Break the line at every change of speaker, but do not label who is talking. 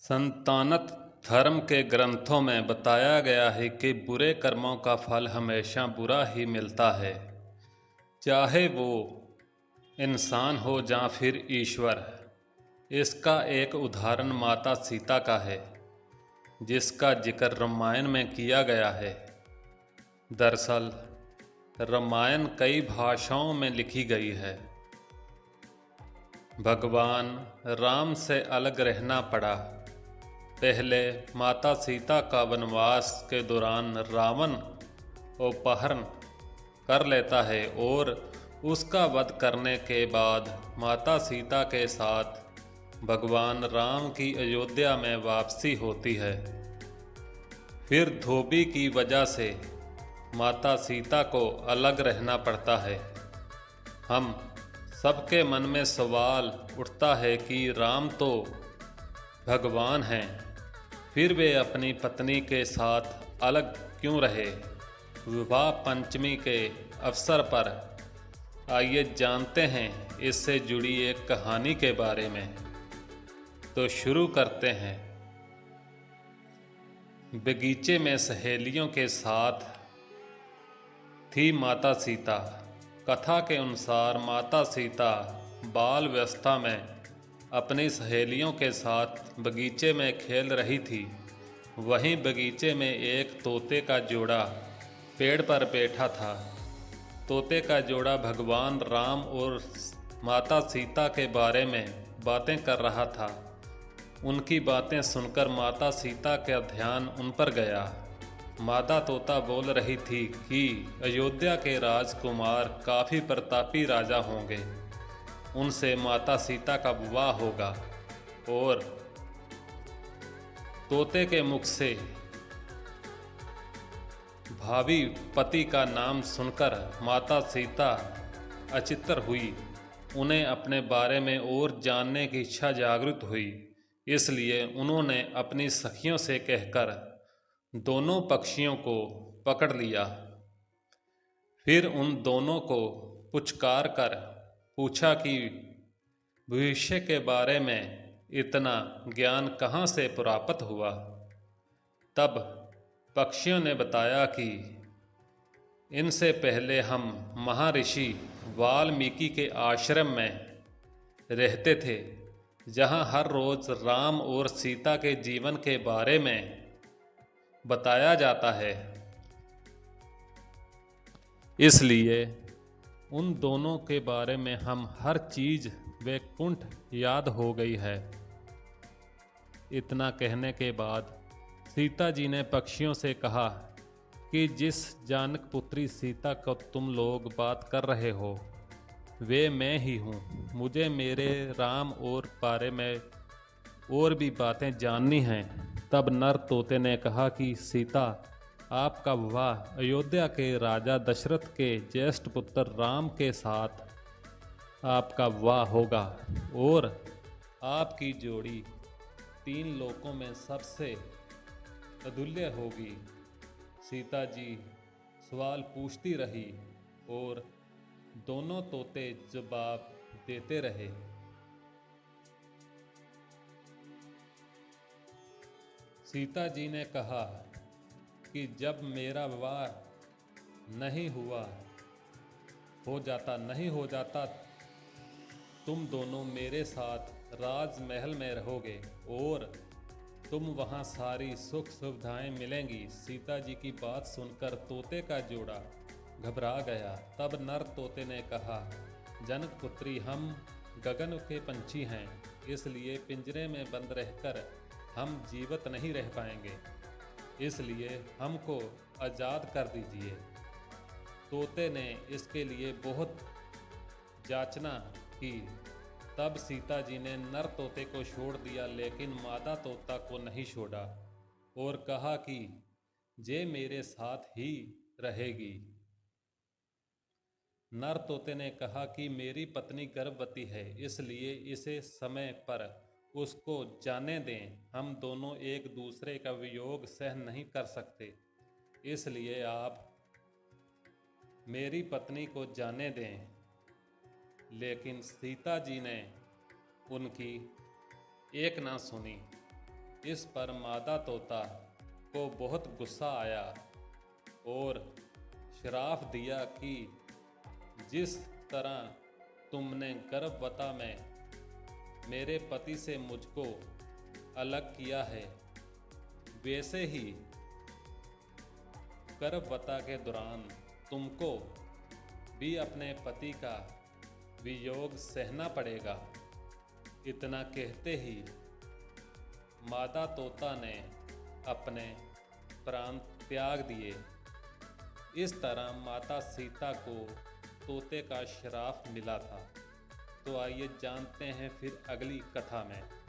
संतानत धर्म के ग्रंथों में बताया गया है कि बुरे कर्मों का फल हमेशा बुरा ही मिलता है, चाहे वो इंसान हो या फिर ईश्वर। इसका एक उदाहरण माता सीता का है, जिसका जिक्र रामायण में किया गया है। दरअसल रामायण कई भाषाओं में लिखी गई है। भगवान राम से अलग रहना पड़ा। पहले माता सीता का वनवास के दौरान रावण अपहरण कर लेता है और उसका वध करने के बाद माता सीता के साथ भगवान राम की अयोध्या में वापसी होती है। फिर धोबी की वजह से माता सीता को अलग रहना पड़ता है। हम सबके मन में सवाल उठता है कि राम तो भगवान हैं, फिर वे अपनी पत्नी के साथ अलग क्यों रहे। विवाह पंचमी के अवसर पर आइए जानते हैं इससे जुड़ी एक कहानी के बारे में। तो शुरू करते हैं। बगीचे में सहेलियों के साथ थी माता सीता। कथा के अनुसार माता सीता बाल व्यवस्था में अपनी सहेलियों के साथ बगीचे में खेल रही थी। वहीं बगीचे में एक तोते का जोड़ा पेड़ पर बैठा था। तोते का जोड़ा भगवान राम और माता सीता के बारे में बातें कर रहा था। उनकी बातें सुनकर माता सीता का ध्यान उन पर गया। मादा तोता बोल रही थी कि अयोध्या के राजकुमार काफ़ी प्रतापी राजा होंगे, उनसे माता सीता का विवाह होगा। और तोते के मुख से भावी पति का नाम सुनकर माता सीता अचिंत्य हुई। उन्हें अपने बारे में और जानने की इच्छा जागृत हुई, इसलिए उन्होंने अपनी सखियों से कहकर दोनों पक्षियों को पकड़ लिया। फिर उन दोनों को पुचकार कर पूछा कि भविष्य के बारे में इतना ज्ञान कहाँ से प्राप्त हुआ। तब पक्षियों ने बताया कि इनसे पहले हम महर्षि वाल्मीकि के आश्रम में रहते थे, जहाँ हर रोज राम और सीता के जीवन के बारे में बताया जाता है। इसलिए उन दोनों के बारे में हम हर चीज़ वैकुंठ याद हो गई है। इतना कहने के बाद सीता जी ने पक्षियों से कहा कि जिस जानक पुत्री सीता को तुम लोग बात कर रहे हो, वे मैं ही हूँ। मुझे मेरे राम और बारे में और भी बातें जाननी हैं। तब नर तोते ने कहा कि सीता, आपका विवाह अयोध्या के राजा दशरथ के ज्येष्ठ पुत्र राम के साथ आपका विवाह होगा और आपकी जोड़ी 3 लोकों में सबसे अतुल्य होगी। सीता जी सवाल पूछती रही और दोनों तोते जवाब देते रहे। सीता जी ने कहा कि जब मेरा विवाह नहीं हो जाता, तुम दोनों मेरे साथ राजमहल में रहोगे और तुम वहाँ सारी सुख सुविधाएं मिलेंगी। सीता जी की बात सुनकर तोते का जोड़ा घबरा गया। तब नर तोते ने कहा, जनक पुत्री, हम गगन के पंछी हैं, इसलिए पिंजरे में बंद रहकर हम जीवित नहीं रह पाएंगे, इसलिए हमको आज़ाद कर दीजिए। तोते ने इसके लिए बहुत याचना की। तब सीता जी ने नर तोते को छोड़ दिया, लेकिन मादा तोता को नहीं छोड़ा और कहा कि जे मेरे साथ ही रहेगी। नर तोते ने कहा कि मेरी पत्नी गर्भवती है, इसलिए इसे समय पर उसको जाने दें। हम दोनों एक दूसरे का वियोग सहन नहीं कर सकते, इसलिए आप मेरी पत्नी को जाने दें। लेकिन सीता जी ने उनकी एक ना सुनी। इस पर मादा तोता को बहुत गुस्सा आया और श्राप दिया कि जिस तरह तुमने गर्भवता में मेरे पति से मुझको अलग किया है, वैसे ही गर्भवता के दौरान तुमको भी अपने पति का वियोग सहना पड़ेगा। इतना कहते ही मादा तोता ने अपने प्राण त्याग दिए। इस तरह माता सीता को तोते का श्राप मिला था। तो आइए जानते हैं फिर अगली कथा में।